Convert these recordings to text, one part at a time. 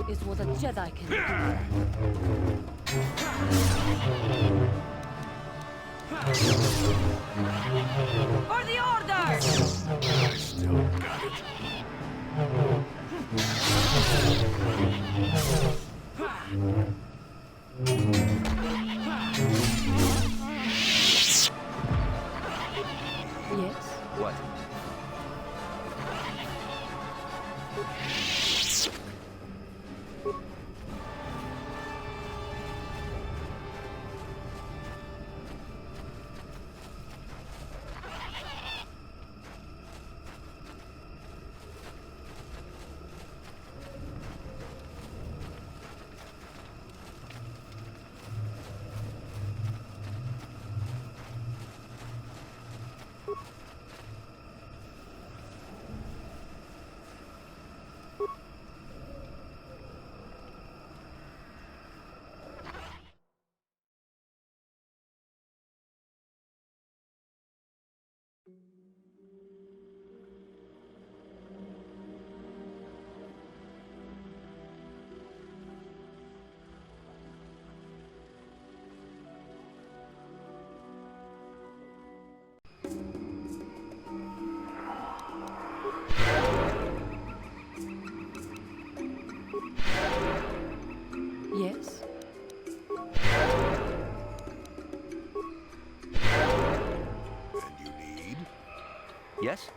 Is what a Jedi can do. For the Order! I still got it. Yes? What? Yes?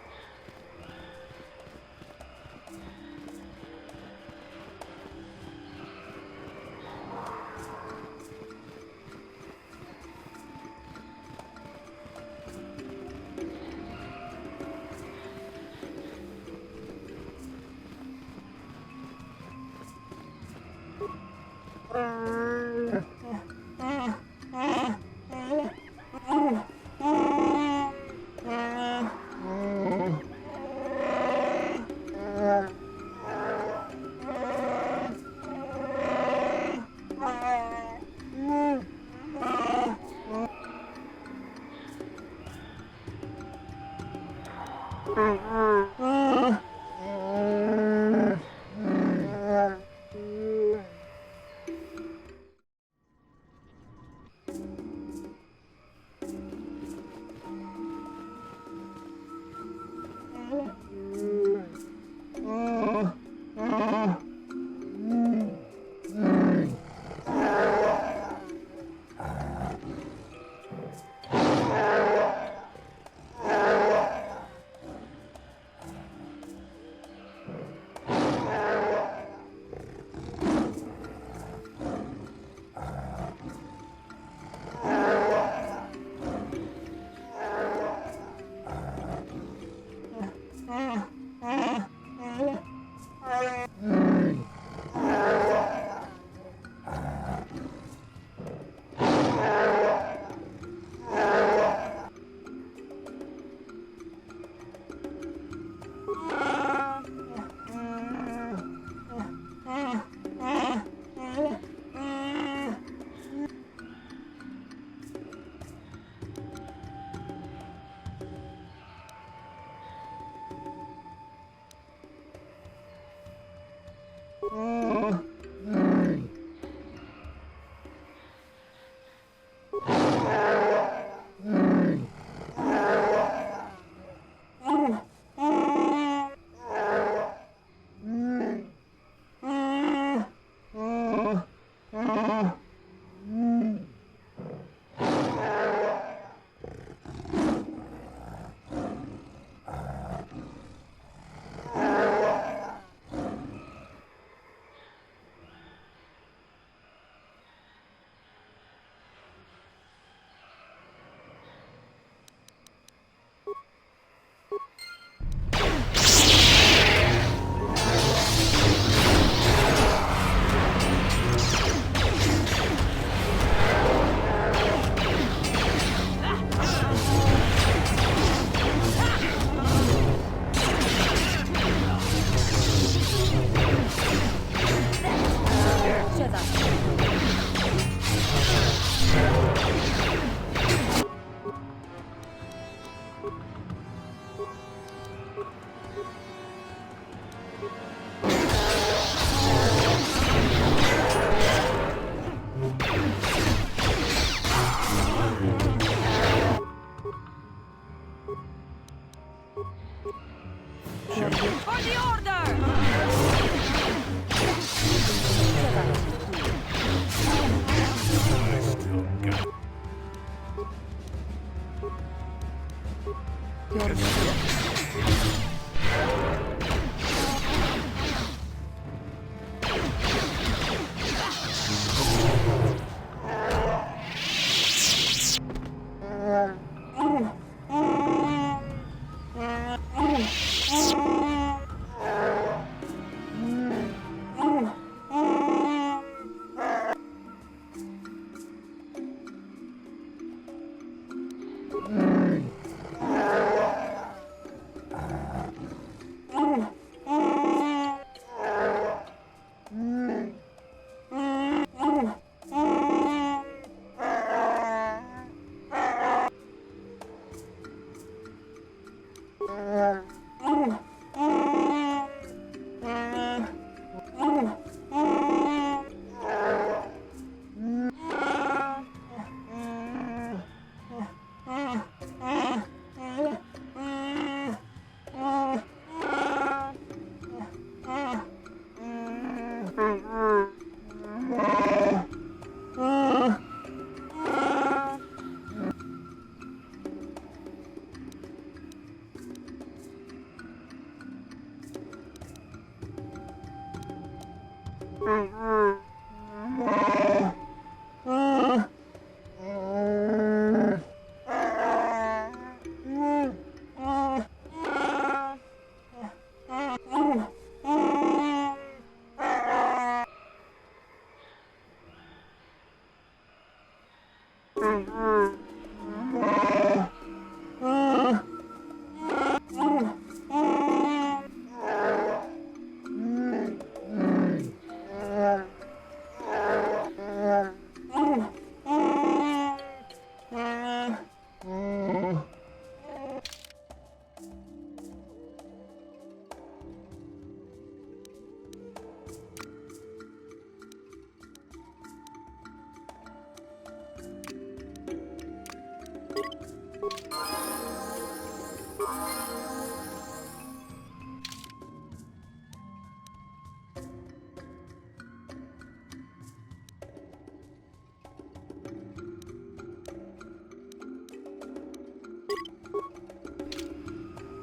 For the order!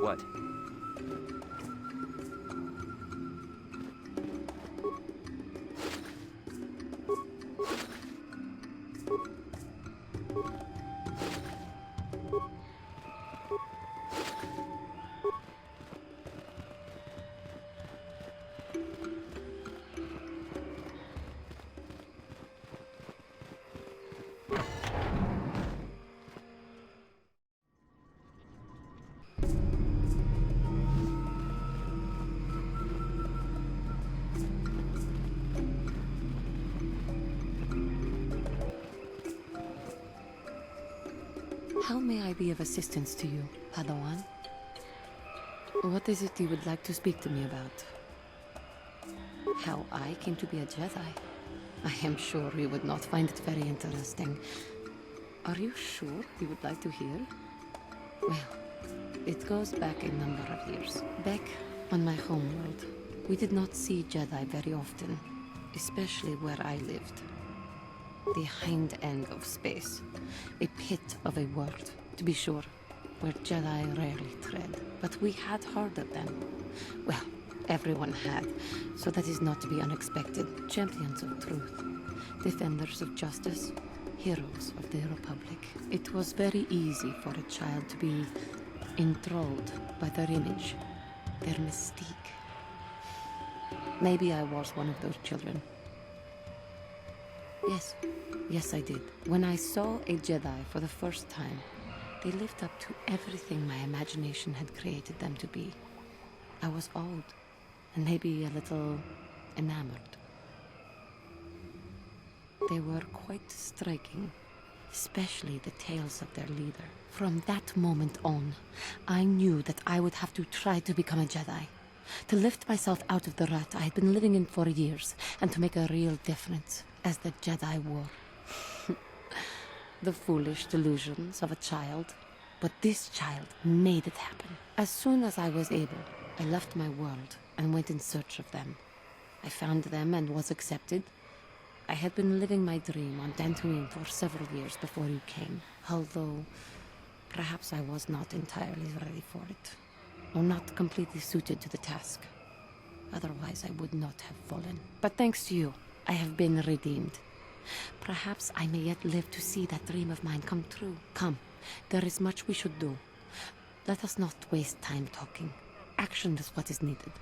What? How may I be of assistance to you, Padawan? What is it you would like to speak to me about? How I came to be a Jedi? I am sure you would not find it very interesting. Are you sure you would like to hear? Well, it goes back a number of years. Back on my homeworld, we did not see Jedi very often, especially where I lived. The hind end of space. A pit of a world, to be sure, where Jedi rarely tread. But we had heard of them. Well, everyone had, so that is not to be unexpected. Champions of truth, defenders of justice, heroes of the Republic. It was very easy for a child to be enthralled by their image, their mystique. Maybe I was one of those children. Yes, I did. When I saw a Jedi for the first time, they lived up to everything my imagination had created them to be. I was awed, and maybe a little enamored. They were quite striking, especially the tales of their leader. From that moment on, I knew that I would have to try to become a Jedi, to lift myself out of the rut I had been living in for years, and to make a real difference as the Jedi wore. The foolish delusions of a child, but this child made it happen. As soon as I was able, I left my world and went in search of them. I found them and was accepted. I had been living my dream on Dantooine for several years before you came, although perhaps I was not entirely ready for it, or not completely suited to the task. Otherwise, I would not have fallen. But thanks to you, I have been redeemed. Perhaps I may yet live to see that dream of mine come true. Come, there is much we should do. Let us not waste time talking. Action is what is needed.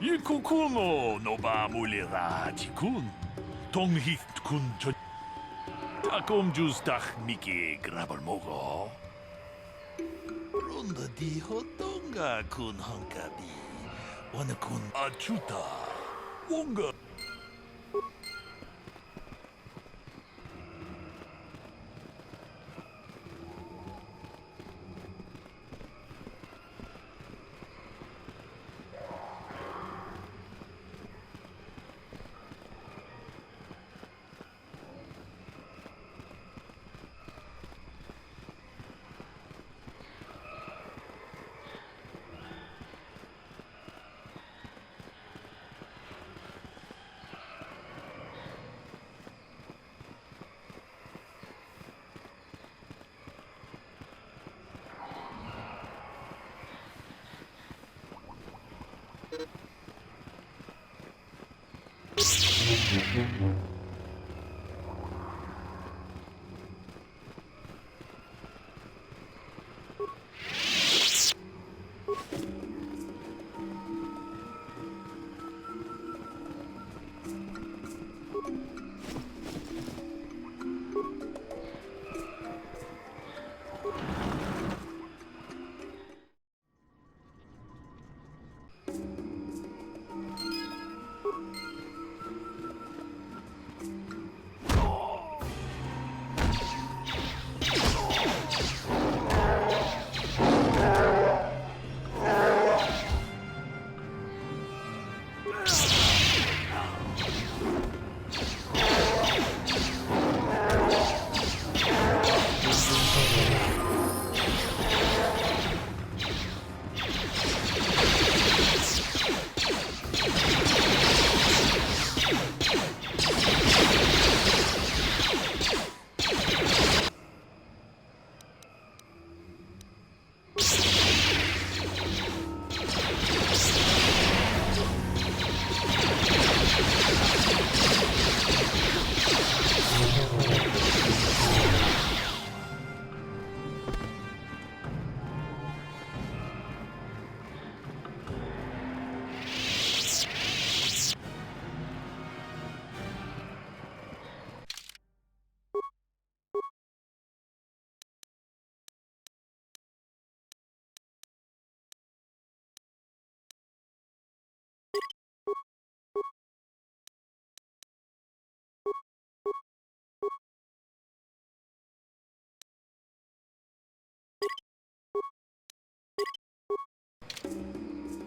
이쿠쿠노 노바 물리라지군 동히군 저 타꼼주스닥 미키 그라벌 모고 론다 디호똥가 군 헝가비 와나군 아추타 뭔가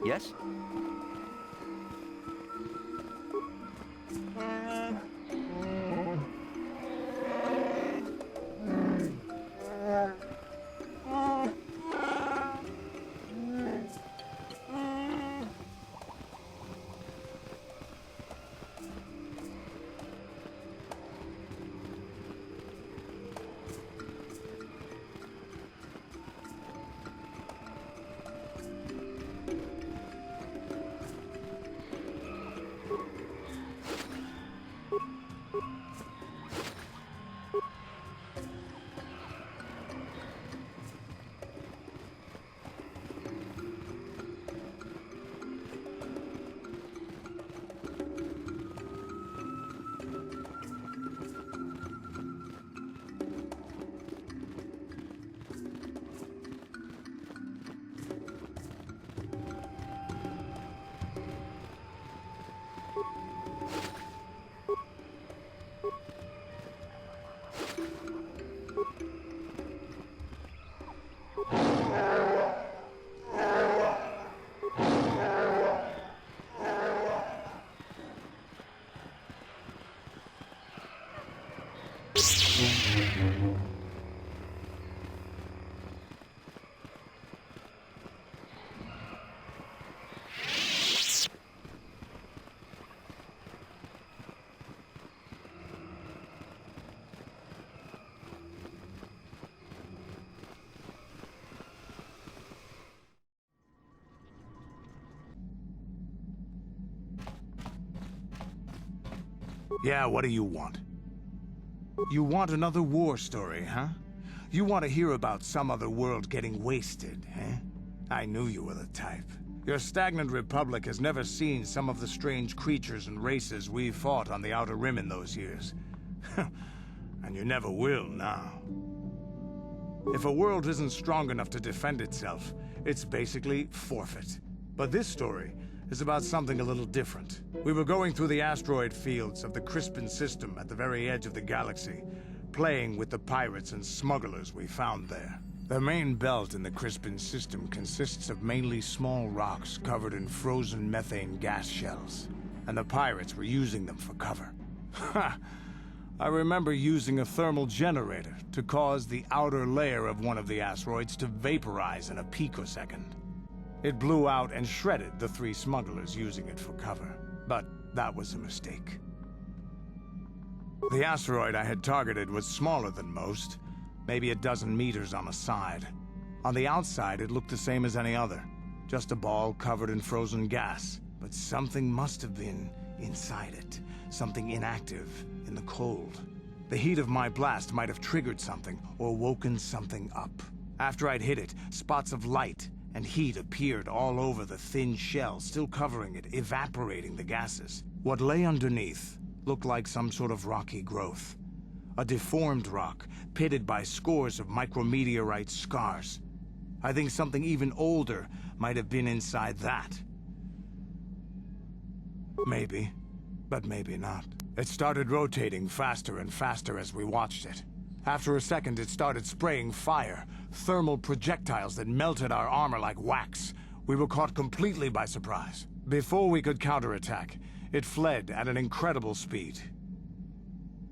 Yes? Yeah, what do you want? You want another war story, huh? You want to hear about some other world getting wasted, eh? I knew you were the type. Your stagnant republic has never seen some of the strange creatures and races we fought on the Outer Rim in those years. And you never will now. If a world isn't strong enough to defend itself, it's basically forfeit. But this story is about something a little different. We were going through the asteroid fields of the Crispin system at the very edge of the galaxy, playing with the pirates and smugglers we found there. The main belt in the Crispin system consists of mainly small rocks covered in frozen methane gas shells, and the pirates were using them for cover. Ha! I remember using a thermal generator to cause the outer layer of one of the asteroids to vaporize in a picosecond. It blew out and shredded the 3 smugglers using it for cover, but that was a mistake. The asteroid I had targeted was smaller than most, maybe a dozen meters on a side. On the outside, it looked the same as any other, just a ball covered in frozen gas. But something must have been inside it, something inactive in the cold. The heat of my blast might have triggered something or woken something up. After I'd hit it, spots of light and heat appeared all over the thin shell, still covering it, evaporating the gases. What lay underneath looked like some sort of rocky growth. A deformed rock, pitted by scores of micrometeorite scars. I think something even older might have been inside that. Maybe, but maybe not. It started rotating faster and faster as we watched it. After a second, it started spraying fire, thermal projectiles that melted our armor like wax. We were caught completely by surprise. Before we could counterattack, it fled at an incredible speed.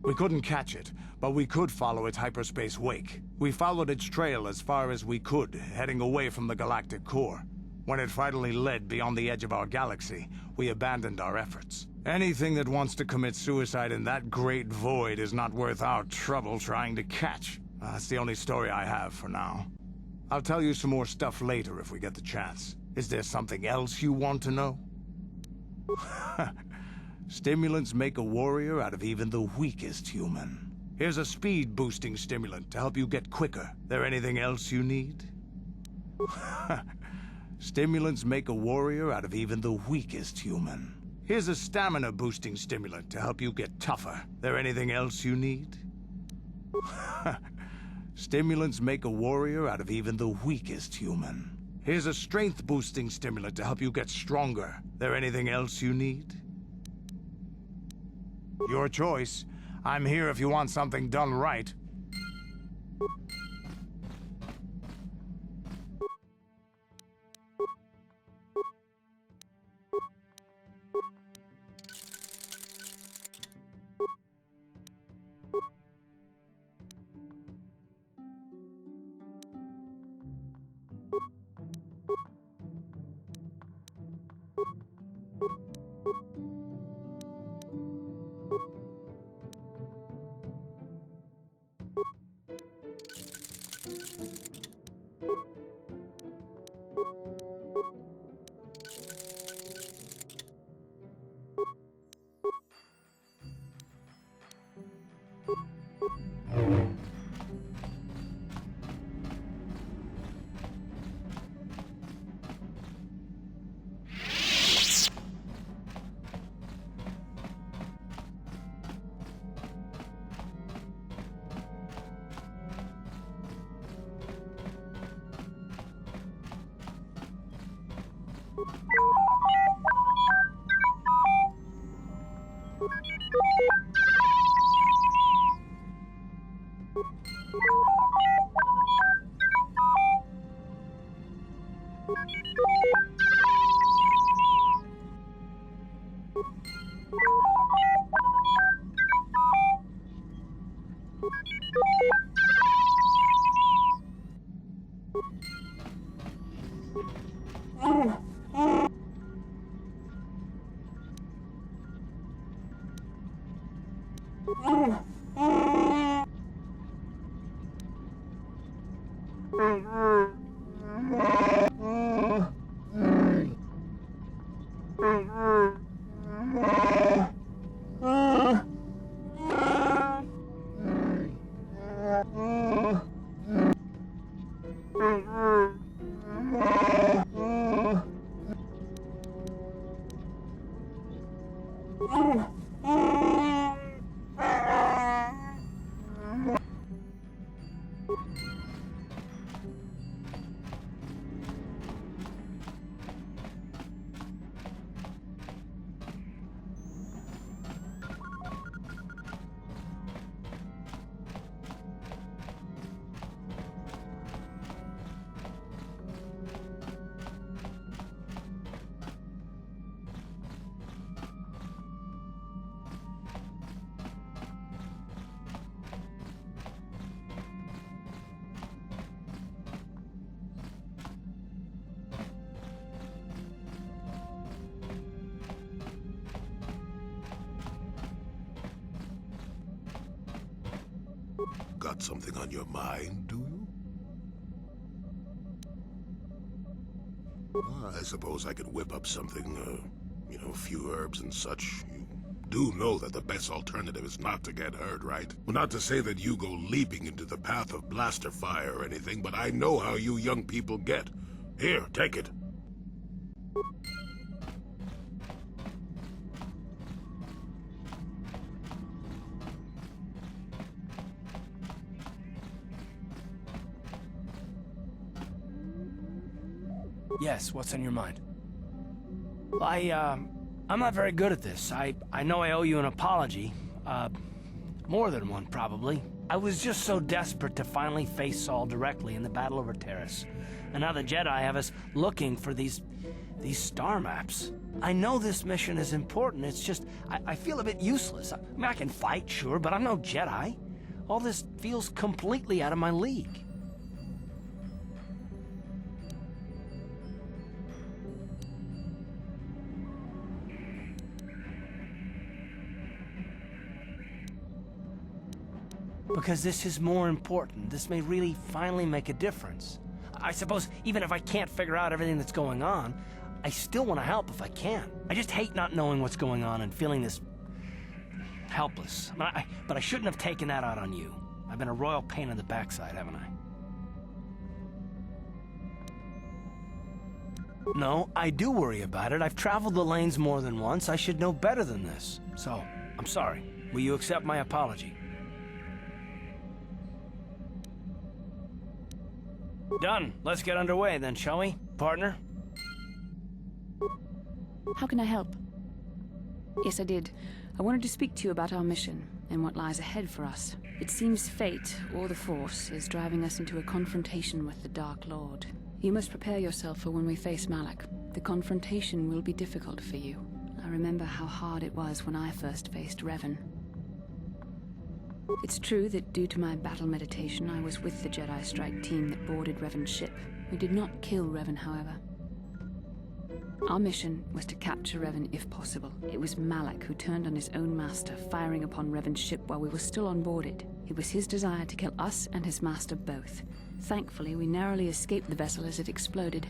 We couldn't catch it, but we could follow its hyperspace wake. We followed its trail as far as we could, heading away from the galactic core. When it finally led beyond the edge of our galaxy, we abandoned our efforts. Anything that wants to commit suicide in that great void is not worth our trouble trying to catch. That's the only story I have for now. I'll tell you some more stuff later if we get the chance. Is there something else you want to know? Stimulants make a warrior out of even the weakest human. Here's a speed-boosting stimulant to help you get quicker. There anything else you need? Stimulants make a warrior out of even the weakest human. Here's a stamina-boosting stimulant to help you get tougher. There anything else you need? Stimulants make a warrior out of even the weakest human. Here's a strength-boosting stimulant to help you get stronger. There anything else you need? Your choice. I'm here if you want something done right. Got something on your mind, do you? I suppose I could whip up something, a few herbs and such. You do know that the best alternative is not to get hurt, right? Well, not to say that you go leaping into the path of blaster fire or anything, but I know how you young people get. Here, take it. Yes, what's on your mind? I'm not very good at this. I know I owe you an apology. More than one, probably. I was just so desperate to finally face Saul directly in the Battle over Terrace. And now the Jedi have us looking for these star maps. I know this mission is important, it's just, I feel a bit useless. I mean, I can fight, sure, but I'm no Jedi. All this feels completely out of my league. Because this is more important. This may really finally make a difference. I suppose even if I can't figure out everything that's going on, I still want to help if I can. I just hate not knowing what's going on and feeling this helpless. But I shouldn't have taken that out on you. I've been a royal pain in the backside, haven't I? No, I do worry about it. I've traveled the lanes more than once. I should know better than this. So, I'm sorry. Will you accept my apology? Done. Let's get underway then, shall we, partner? How can I help? Yes, I did. I wanted to speak to you about our mission and what lies ahead for us. It seems fate, or the Force, is driving us into a confrontation with the Dark Lord. You must prepare yourself for when we face Malak. The confrontation will be difficult for you. I remember how hard it was when I first faced Revan. It's true that due to my battle meditation, I was with the Jedi Strike team that boarded Revan's ship. We did not kill Revan, however. Our mission was to capture Revan if possible. It was Malak who turned on his own master, firing upon Revan's ship while we were still on board it. It was his desire to kill us and his master both. Thankfully, we narrowly escaped the vessel as it exploded.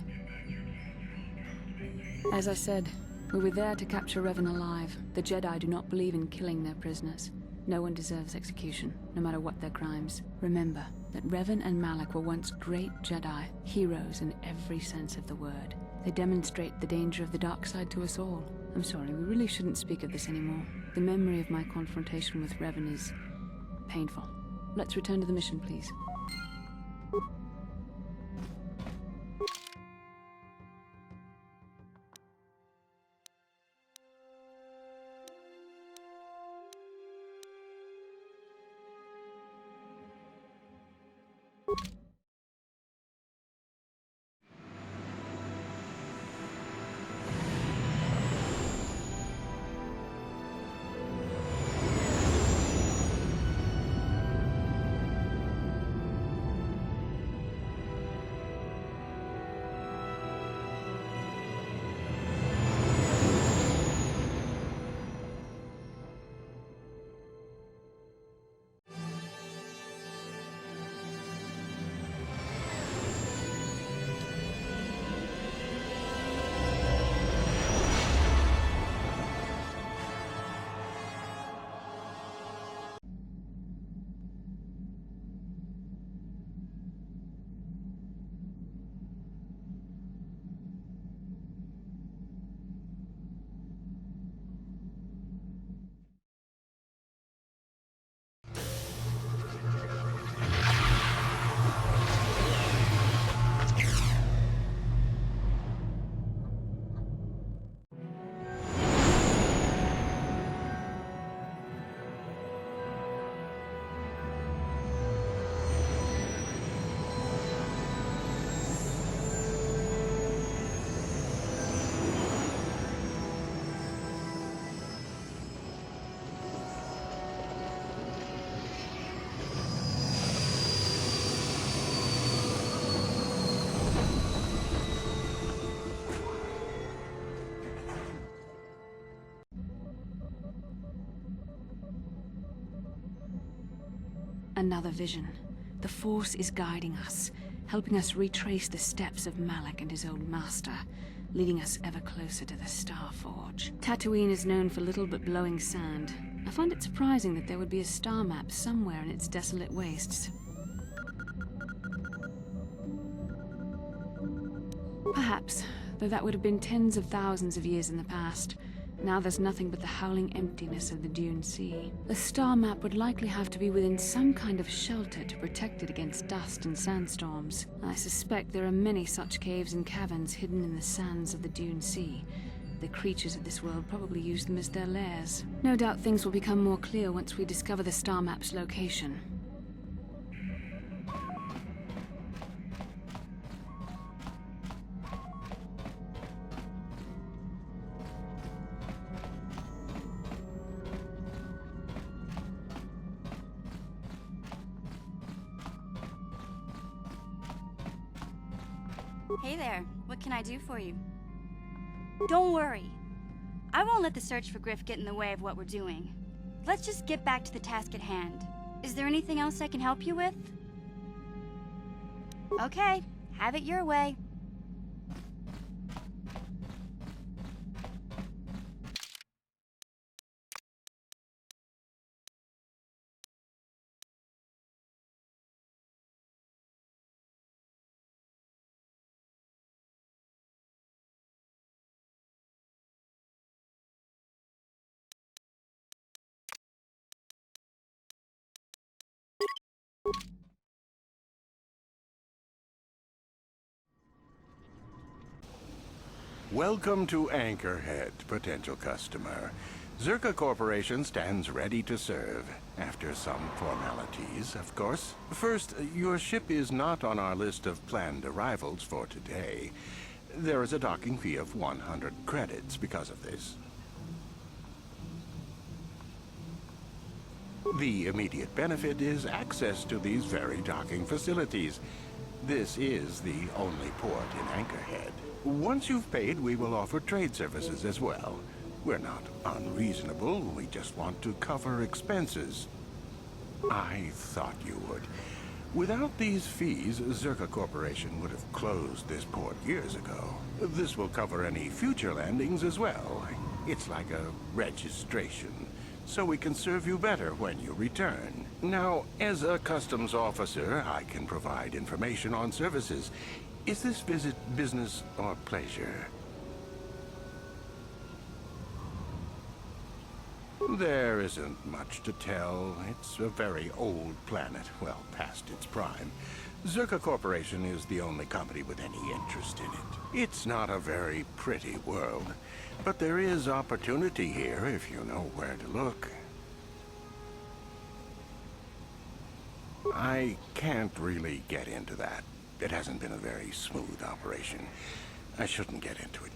As I said, we were there to capture Revan alive. The Jedi do not believe in killing their prisoners. No one deserves execution, no matter what their crimes. Remember that Revan and Malak were once great Jedi, heroes in every sense of the word. They demonstrate the danger of the dark side to us all. I'm sorry, we really shouldn't speak of this anymore. The memory of my confrontation with Revan is painful. Let's return to the mission, please. another vision. The Force is guiding us, helping us retrace the steps of Malak and his old master, leading us ever closer to the Star Forge. Tatooine is known for little but blowing sand. I find it surprising that there would be a star map somewhere in its desolate wastes. Perhaps, though that would have been tens of thousands of years in the past. Now there's nothing but the howling emptiness of the Dune Sea. The star map would likely have to be within some kind of shelter to protect it against dust and sandstorms. I suspect there are many such caves and caverns hidden in the sands of the Dune Sea. The creatures of this world probably use them as their lairs. No doubt things will become more clear once we discover the star map's location. Hey there, what can I do for you? Don't worry. I won't let the search for Griff get in the way of what we're doing. Let's just get back to the task at hand. Is there anything else I can help you with? Okay, have it your way. Welcome to Anchorhead, potential customer. Zerka Corporation stands ready to serve. After some formalities, of course. First, your ship is not on our list of planned arrivals for today. There is a docking fee of 100 credits because of this. The immediate benefit is access to these very docking facilities. This is the only port in Anchorhead. Once you've paid, we will offer trade services as well. We're not unreasonable, we just want to cover expenses. I thought you would. Without these fees, Zerka Corporation would have closed this port years ago. This will cover any future landings as well. It's like a registration, so we can serve you better when you return. Now, as a customs officer, I can provide information on services. Is this visit business or pleasure? There isn't much to tell. It's a very old planet, well past its prime. Zerka Corporation is the only company with any interest in it. It's not a very pretty world, but there is opportunity here if you know where to look. I can't really get into that. It hasn't been a very smooth operation. I shouldn't get into it.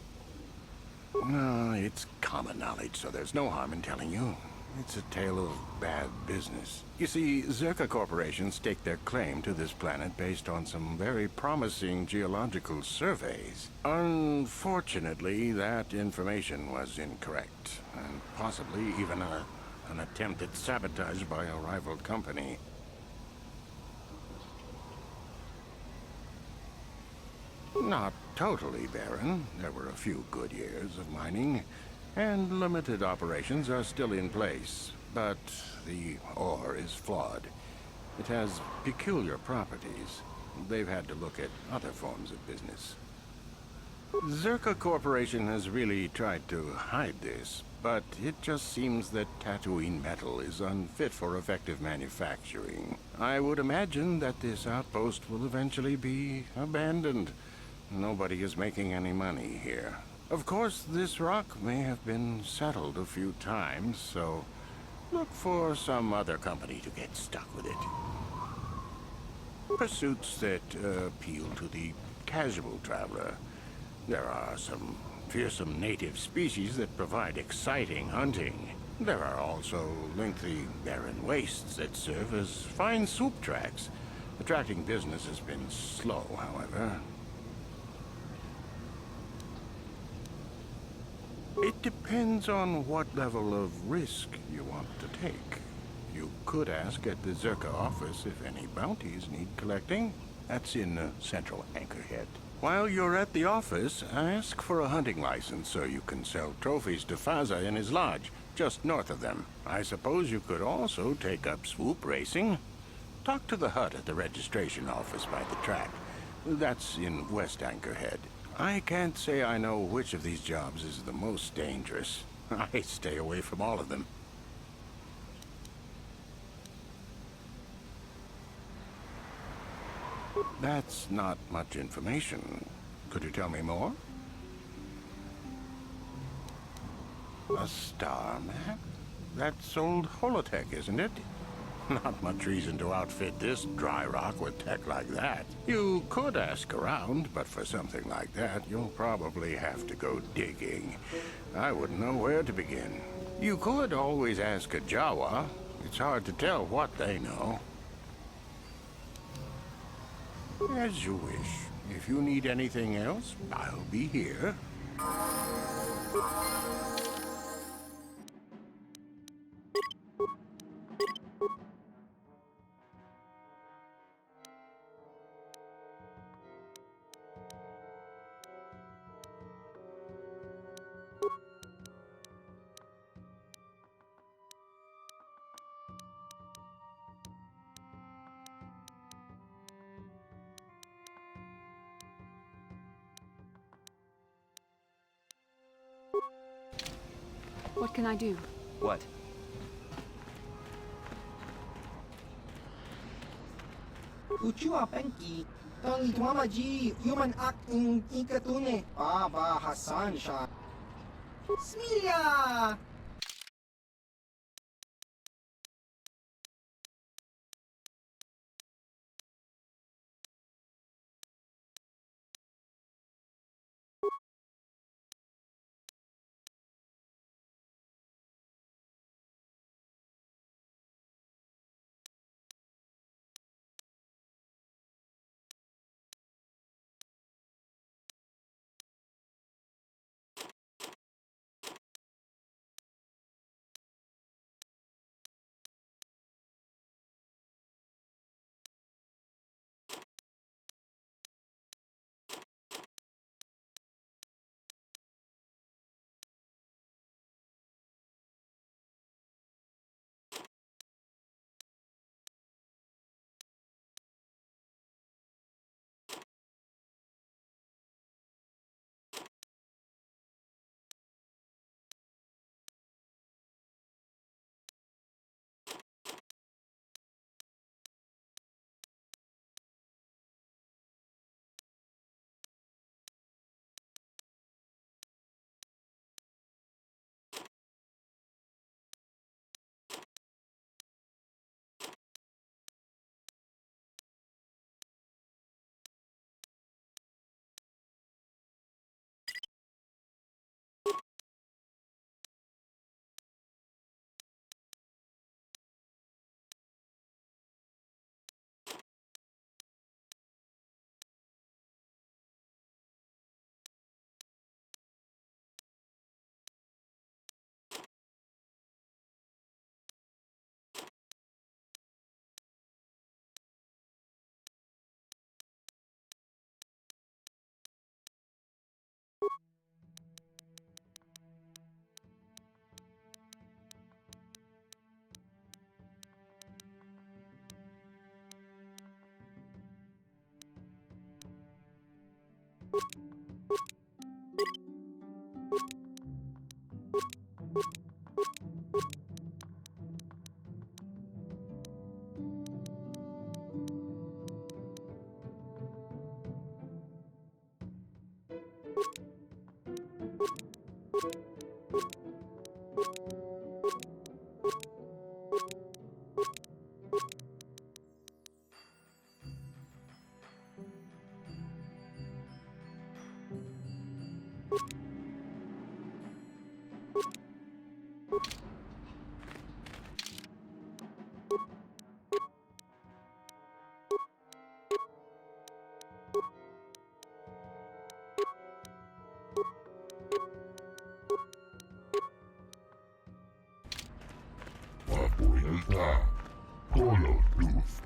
No, it's common knowledge, so there's no harm in telling you. It's a tale of bad business. You see, Zerka Corporation staked their claim to this planet based on some very promising geological surveys. Unfortunately, that information was incorrect, and possibly even an attempt at sabotage by a rival company. Not totally barren. There were a few good years of mining, and limited operations are still in place. But the ore is flawed. It has peculiar properties. They've had to look at other forms of business. Zerka Corporation has really tried to hide this, but it just seems that Tatooine metal is unfit for effective manufacturing. I would imagine that this outpost will eventually be abandoned. Nobody is making any money here. Of course, this rock may have been settled a few times, so look for some other company to get stuck with it. Pursuits that appeal to the casual traveler. There are some fearsome native species that provide exciting hunting. There are also lengthy, barren wastes that serve as fine soup tracks. Attracting business has been slow, however. It depends on what level of risk you want to take. You could ask at the Zerka office if any bounties need collecting. That's in Central Anchorhead. While you're at the office, ask for a hunting license so you can sell trophies to Faza in his lodge, just north of them. I suppose you could also take up swoop racing. Talk to the hut at the registration office by the track. That's in West Anchorhead. I can't say I know which of these jobs is the most dangerous. I stay away from all of them. That's not much information. Could you tell me more? A star map? That's old holotech, isn't it? Not much reason to outfit this dry rock with tech like that. You could ask around, but for something like that, you'll probably have to go digging. I wouldn't know where to begin. You could always ask a Jawa. It's hard to tell what they know. As you wish. If you need anything else, I'll be here. What can I do? What? Ucua Penki, Tangi Tuamaji, human act in Ikatune, Baba Hassan Shah. Smilia!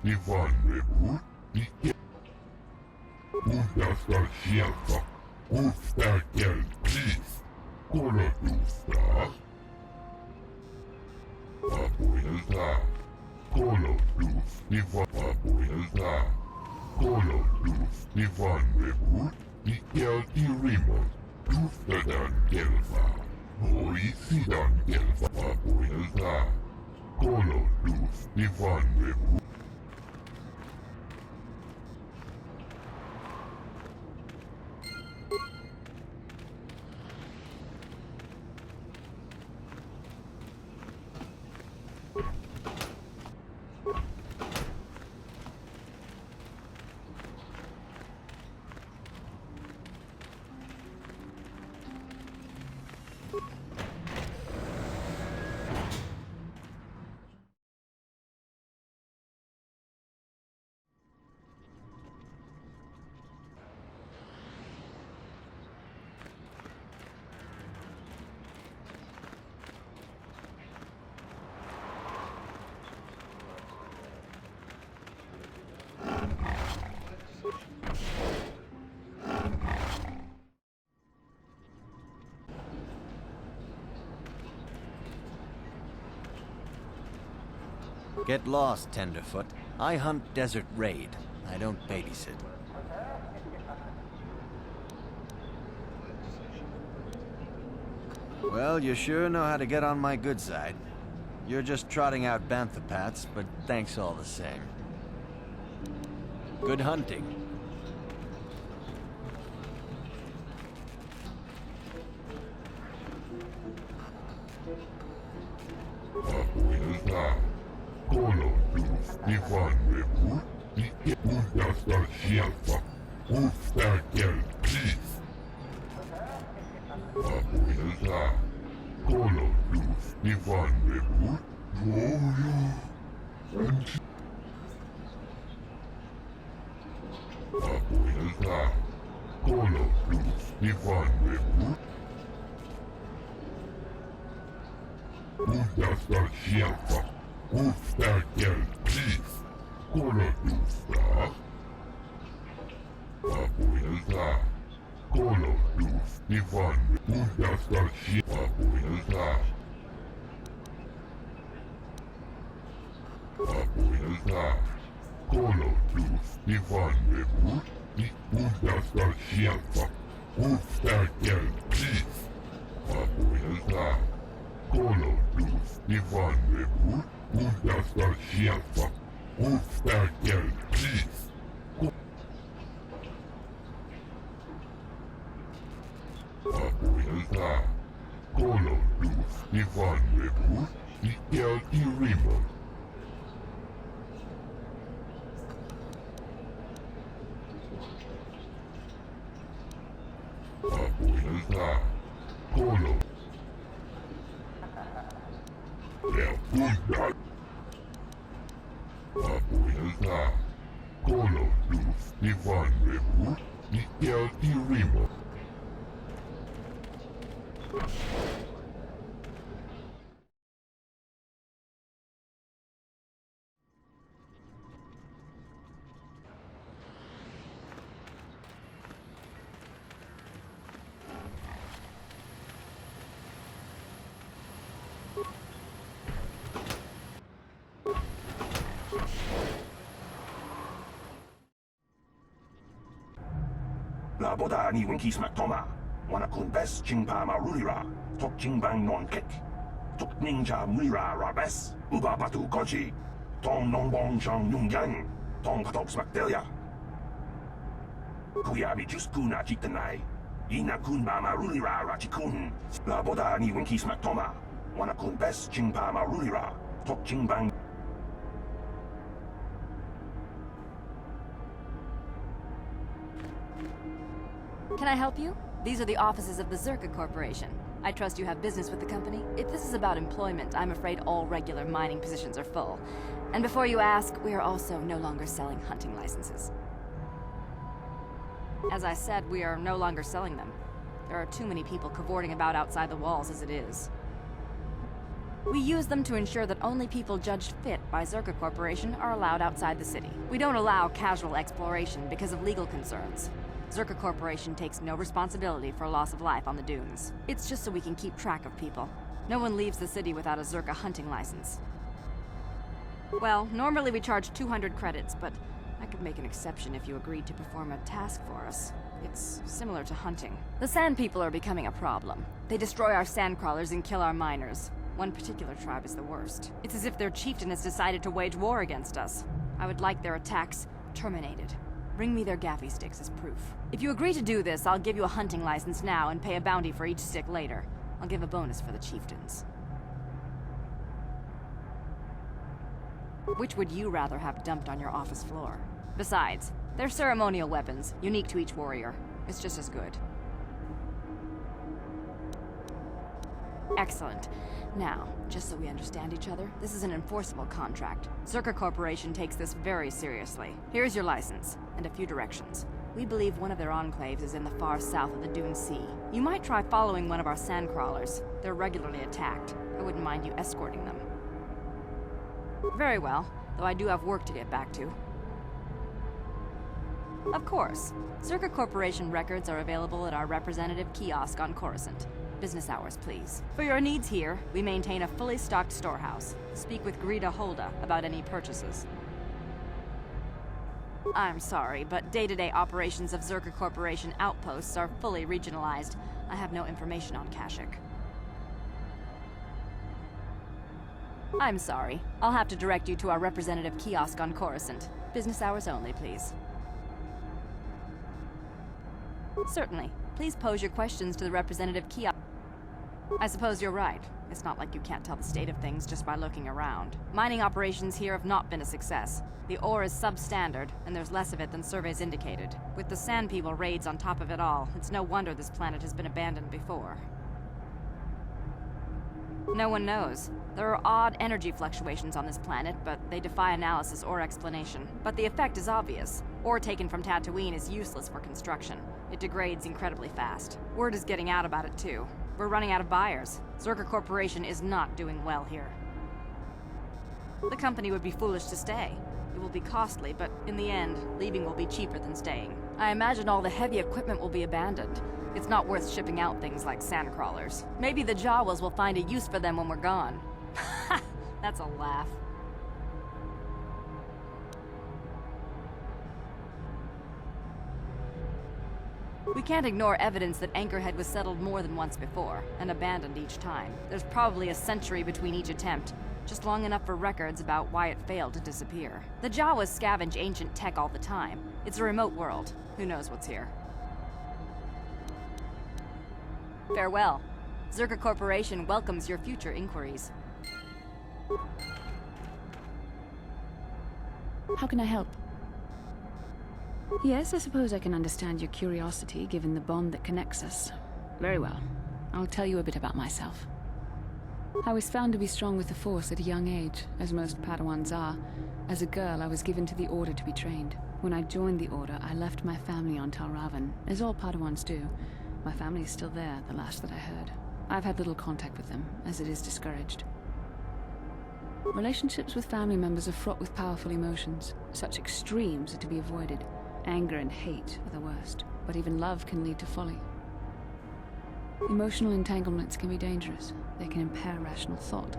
Ivan Uudasta sieltä, uudesta keltis, kolotusta. Vapuilta, kolotus, vapuilta, kolotus, Ivan Ikelti rimot, justetaan kelpaa. Voi sidan kelpaa, vapuilta, kolotus, Ivan Get lost, Tenderfoot. I hunt Desert Raid. I don't babysit. Well, you sure know how to get on my good side. You're just trotting out banthopats, but thanks all the same. Good hunting. Kolotus, Ivan uudasta sieltä, uudesta keltis. Vapuilta, kolotus, Ivan Vapuilta, kolotus, Ivan uudasta sieltä. Uudesta keltis, kolotusta. Vapuilta, kolotus, Ivan uudesta vapuilta. Vapuilta, kolotus, Ivan uudesta sieltä. Uudesta keltis, vapuilta, kolotus, Ivan uudesta sieltä, uudesta keltis. Vapuilta, kolotus, Ivan ikelti rimot. Vapuilta, kolotus. Ja puhutaan. Vapuilta, kolotus, Ivan ikelti rimot. La boda ni winkis maktoma. Wana kun bes chingpa marulira. Tok chingbang non kek. Tok ninja mulira rabes. Uba batu koji. Tong nongbong chang nungyang. Tong katok smakdelia. Kuyabi just kuna chitanai. Ina kun ba marulira rachikun. La boda ni winkis maktoma. Wana kun bes chingpa marulira. Tok chingbang. Can I help you? These are the offices of the Zerka Corporation. I trust you have business with the company. If this is about employment, I'm afraid all regular mining positions are full. And before you ask, we are also no longer selling hunting licenses. As I said, we are no longer selling them. There are too many people cavorting about outside the walls as it is. We use them to ensure that only people judged fit by Zerka Corporation are allowed outside the city. We don't allow casual exploration because of legal concerns. Zerka Corporation takes no responsibility for loss of life on the dunes. It's just so we can keep track of people. No one leaves the city without a Zerka hunting license. Well, normally we charge 200 credits, but I could make an exception if you agreed to perform a task for us. It's similar to hunting. The Sand People are becoming a problem. They destroy our sandcrawlers and kill our miners. One particular tribe is the worst. It's as if their chieftain has decided to wage war against us. I would like their attacks terminated. Bring me their gaffy sticks as proof. If you agree to do this, I'll give you a hunting license now and pay a bounty for each stick later. I'll give a bonus for the chieftains. Which would you rather have dumped on your office floor? Besides, they're ceremonial weapons, unique to each warrior. It's just as good. Excellent. Now, just so we understand each other, this is an enforceable contract. Zerka Corporation takes this very seriously. Here's your license, and a few directions. We believe one of their enclaves is in the far south of the Dune Sea. You might try following one of our sandcrawlers. They're regularly attacked. I wouldn't mind you escorting them. Very well, though I do have work to get back to. Of course. Zerka Corporation records are available at our representative kiosk on Coruscant. Business hours, please. For your needs here, we maintain a fully stocked storehouse. Speak with Greta Holda about any purchases. I'm sorry, but day-to-day operations of Zerka Corporation outposts are fully regionalized. I have no information on Kashyyyk. I'm sorry. I'll have to direct you to our representative kiosk on Coruscant. Business hours only, please. Certainly. Please pose your questions to the representative kiosk. I suppose you're right. It's not like you can't tell the state of things just by looking around. Mining operations here have not been a success. The ore is substandard, and there's less of it than surveys indicated. With the Sand People raids on top of it all, it's no wonder this planet has been abandoned before. No one knows. There are odd energy fluctuations on this planet, but they defy analysis or explanation. But the effect is obvious. Ore taken from Tatooine is useless for construction. It degrades incredibly fast. Word is getting out about it too. We're running out of buyers. Zerka Corporation is not doing well here. The company would be foolish to stay. It will be costly, but in the end, leaving will be cheaper than staying. I imagine all the heavy equipment will be abandoned. It's not worth shipping out things like sandcrawlers. Maybe the Jawas will find a use for them when we're gone. Ha! That's a laugh. We can't ignore evidence that Anchorhead was settled more than once before, and abandoned each time. There's probably a century between each attempt, just long enough for records about why it failed to disappear. The Jawas scavenge ancient tech all the time. It's a remote world. Who knows what's here? Farewell. Zerka Corporation welcomes your future inquiries. How can I help? Yes, I suppose I can understand your curiosity, given the bond that connects us. Very well. I'll tell you a bit about myself. I was found to be strong with the Force at a young age, as most Padawans are. As a girl, I was given to the Order to be trained. When I joined the Order, I left my family on Tal Ravan, as all Padawans do. My family is still there, the last that I heard. I've had little contact with them, as it is discouraged. Relationships with family members are fraught with powerful emotions. Such extremes are to be avoided. Anger and hate are the worst, but even love can lead to folly. Emotional entanglements can be dangerous. They can impair rational thought.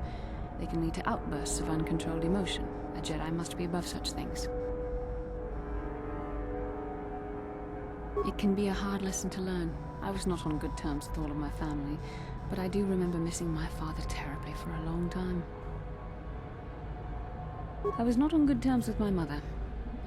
They can lead to outbursts of uncontrolled emotion. A Jedi must be above such things. It can be a hard lesson to learn. I was not on good terms with all of my family, but I do remember missing my father terribly for a long time. I was not on good terms with my mother.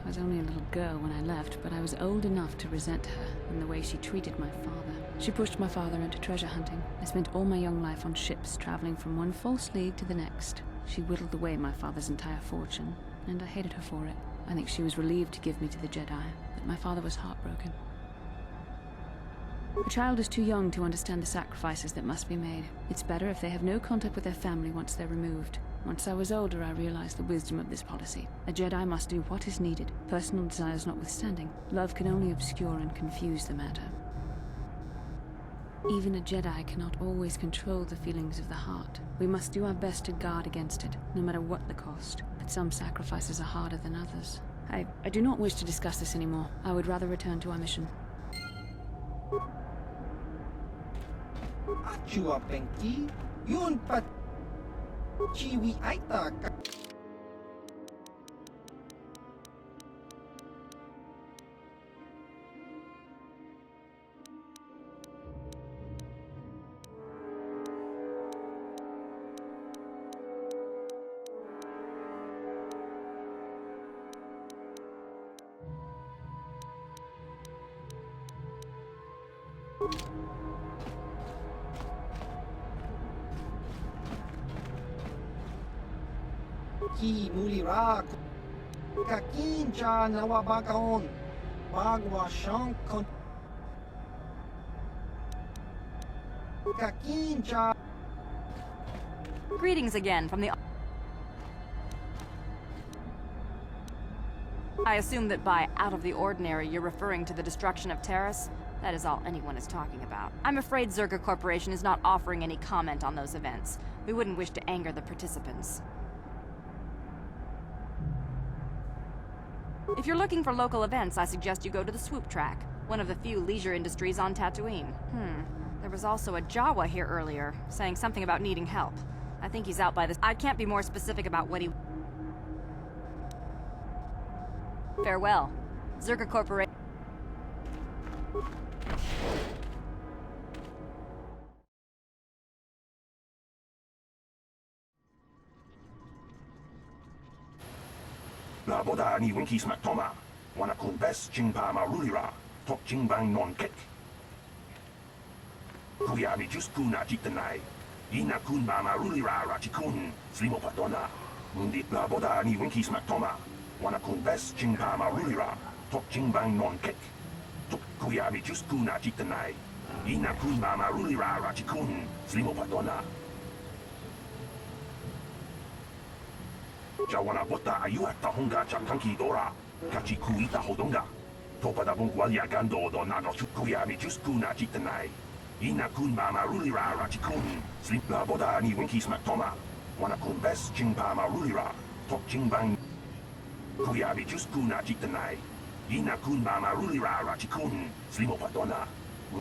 I was only a little girl when I left, but I was old enough to resent her and the way she treated my father. She pushed my father into treasure hunting. I spent all my young life on ships, traveling from one false lead to the next. She whittled away my father's entire fortune, and I hated her for it. I think she was relieved to give me to the Jedi, but my father was heartbroken. A child is too young to understand the sacrifices that must be made. It's better if they have no contact with their family once they're removed. Once I was older, I realized the wisdom of this policy. A Jedi must do what is needed, personal desires notwithstanding. Love can only obscure and confuse the matter. Even a Jedi cannot always control the feelings of the heart. We must do our best to guard against it, no matter what the cost. But some sacrifices are harder than others. I do not wish to discuss this anymore. I would rather return to our mission. Achua Penki, yun pat Chiwi Aita ka. Ki mulira kakincha nawabakaon bagwa shankon kakincha. Greetings again from the... I assume that by out of the ordinary, you're referring to the destruction of Terrace? That is all anyone is talking about. I'm afraid Zerga Corporation is not offering any comment on those events. We wouldn't wish to anger the participants. If you're looking for local events, I suggest you go to the Swoop Track, one of the few leisure industries on Tatooine. There was also a Jawa here earlier, saying something about needing help. I think he's out by this. I can't be more specific about what he... Farewell. Zerga Corporation... La boda ni winki smack toma. Wana kun bes chingpa ma rulira. Tok chingbang non kek. Kuya mi just kuna jitanai. Ina kun ba ma rulira rachikun. Slimo patona. Mundi la boda ni winki smack toma. Wana kun bes chingpa ma rulira. Tok chingbang non kek. Tok kuya mi just kuna jitanai. Ina kun ba ma rulira rachikun. Slimo patona. Jawana bota ayuata honga chatanki dora. Kachi kuita hodonga. Topada bungwalia gando do nano chukuya mi juskuna jitanai. Ina kun mama rulira rachikun. Sleep la boda ni winki smack toma. Wana kun bes chingpa ma rulira. Tok chingbang. Kuya mi juskuna jitanai. Ina kun mama rulira rachikun. Slimo patona.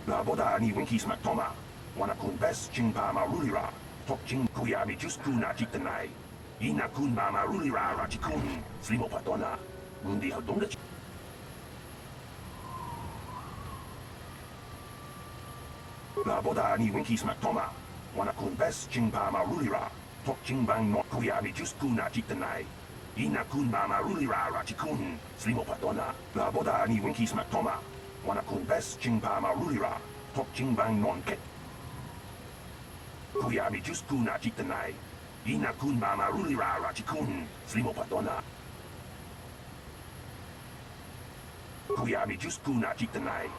La boda ni winki smack toma. Wana kun bes chingpa ma rulira. Tok ching kuya mi juskuna jitanai. Ina kun mama rulira rachikun. Slimo patona. Mundi hodonga. La boda ni winki smack toma. Wana kun bes chingpa ma rulira. Tok chingbang no kuya mi juskuna jitanai. Ina kun mama rulira rachikun. Slimo patona. La boda ni winki smack toma. Wana kun bes chingpa ma rulira. Tok chingbang non kek. Kuya mi juskuna jitanai. Ina kun mama rulira rachikun. Slimo patona. Kuya mi juskuna jitanai.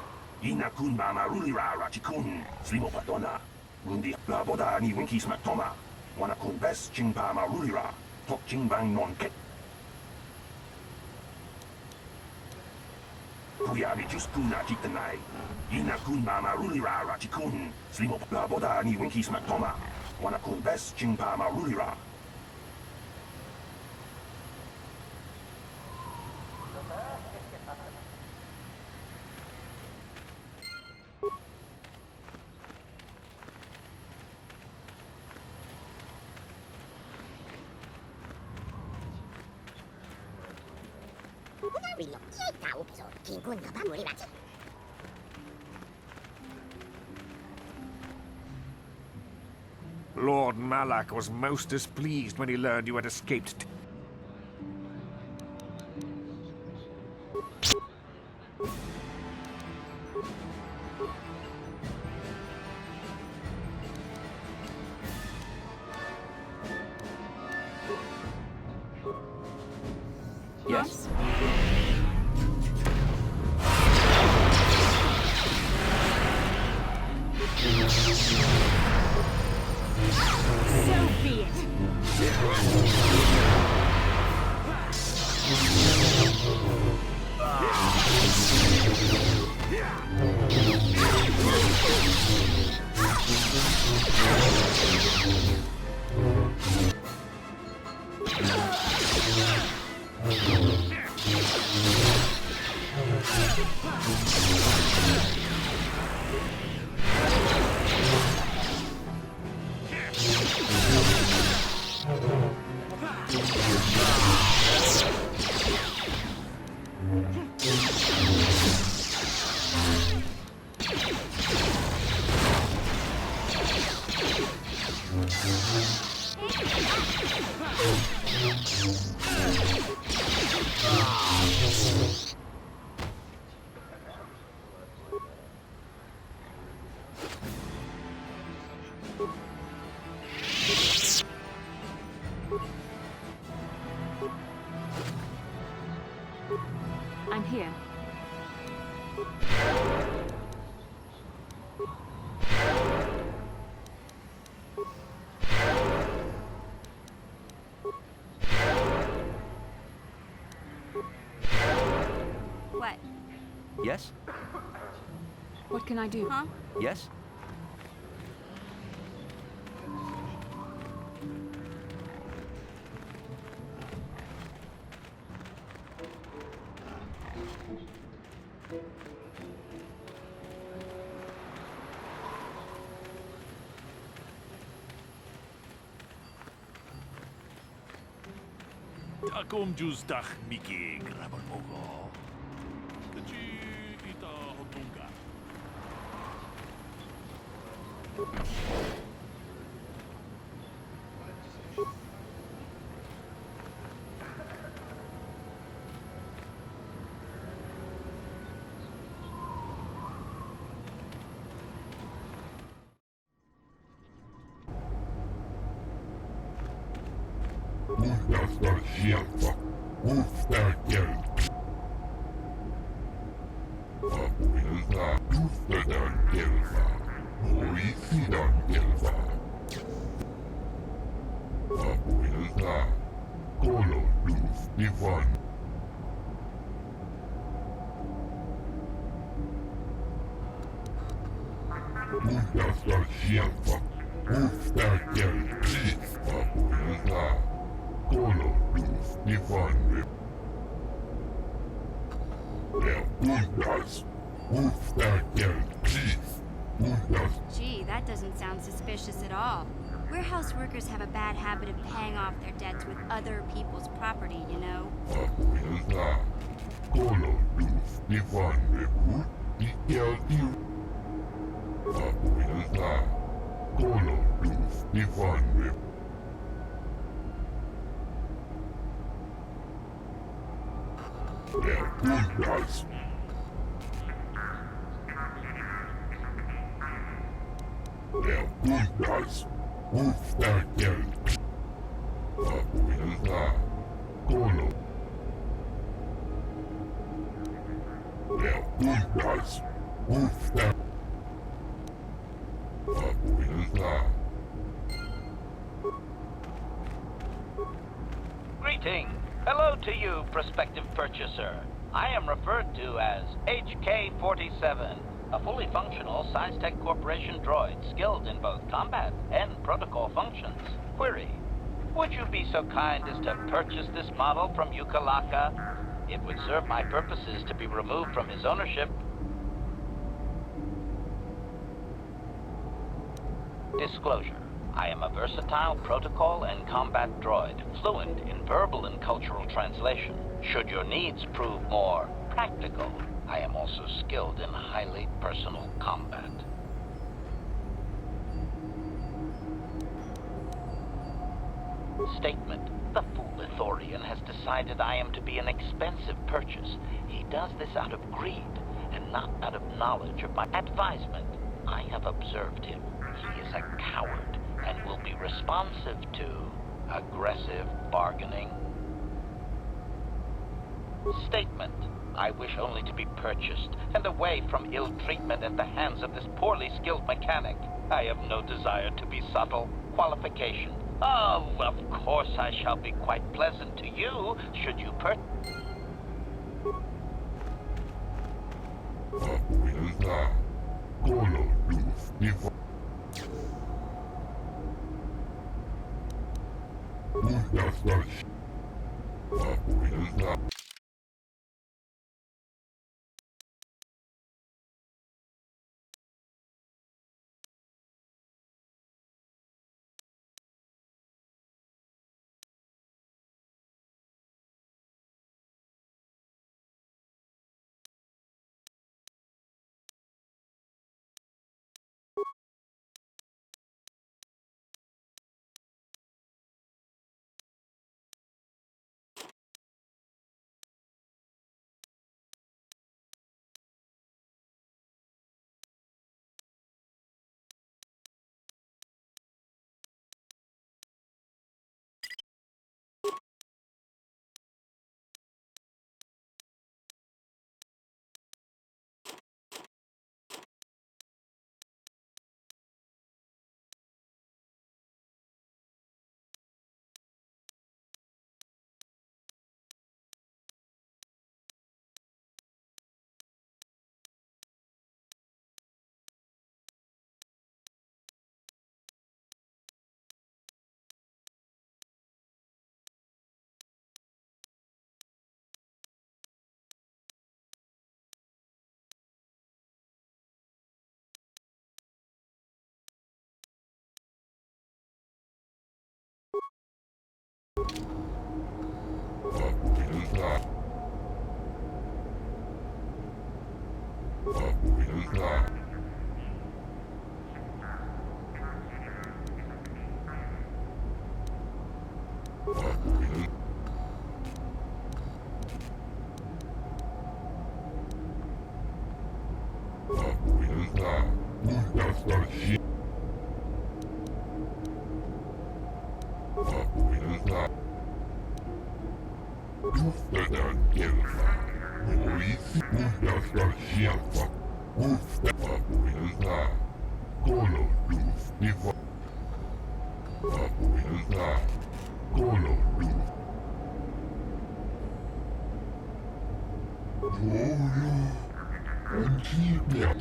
Ina kun mama rulira rachikun. Slimo patona. Mundi la boda ni winki smack toma. Wana kun bes chingpa ma rulira. Tok chingbang non kek. Kuya mi juskuna jitanai. Ina kun mama rulira rachikun. Slimo la boda ni winki smack toma. Wana kun bes chingpa ma rulira. Lord Malak was most displeased when he learned you had escaped. Yes? So be it. I'm here. What? Yes? What can I do? Huh? Yes? Takom justach Mickey grabal mogo. Keci ita hotunga. Muhtastar sieltä. Muhtaa keltä. Vapuilta justetaan keltaa. Hoisidan keltaa. Vapuilta kolonnustivan. Muhtastar sieltä. Muhtaa keltä. Vapuilta kolonnustivan. Gee, that doesn't sound suspicious at all. Warehouse workers have a bad habit of paying off their debts with other people's property, you know? Greeting. Hello to you, prospective purchaser. I am referred to as HK-47, a fully functional SciTech Corporation droid skilled in both combat and protocol functions. Query: would you be so kind as to purchase this model from Yukalaka? It would serve my purposes to be removed from his ownership. Disclosure. I am a versatile protocol and combat droid, fluent in verbal and cultural translation. Should your needs prove more practical, I am also skilled in highly personal combat. Statement. The fool Ithorian has decided I am to be an expensive purchase. He does this out of greed and not out of knowledge of my advisement. I have observed him. He is a coward and will be responsive to aggressive bargaining. Statement. I wish only to be purchased and away from ill treatment at the hands of this poorly skilled mechanic. I have no desire to be subtle. Qualification. Oh, of course I shall be quite pleasant to you, should you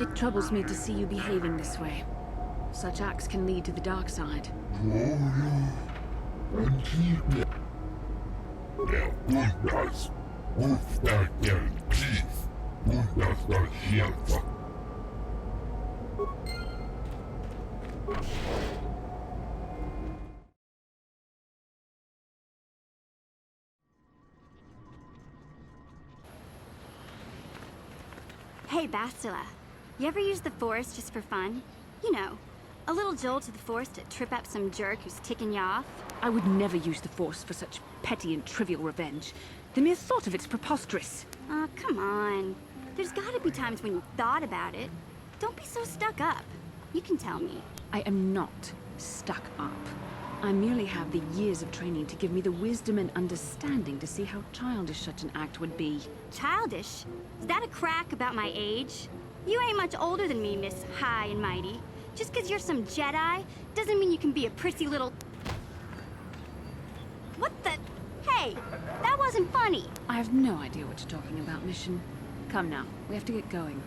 It troubles me to see you behaving this way. Such acts can lead to the dark side. Hey, Bastila. You ever use the Force just for fun? You know, a little jolt to the Force to trip up some jerk who's ticking you off? I would never use the Force for such petty and trivial revenge. The mere thought of it's preposterous. Oh, come on. There's gotta be times when you thought about it. Don't be so stuck up. You can tell me. I am not stuck up. I merely have the years of training to give me the wisdom and understanding to see how childish such an act would be. Childish? Is that a crack about my age? You ain't much older than me, Miss High and Mighty. Just 'cause you're some Jedi doesn't mean you can be a prissy little... What the... Hey, that wasn't funny. I have no idea what you're talking about, Mission. Come now, we have to get going.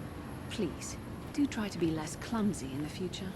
Please, do try to be less clumsy in the future.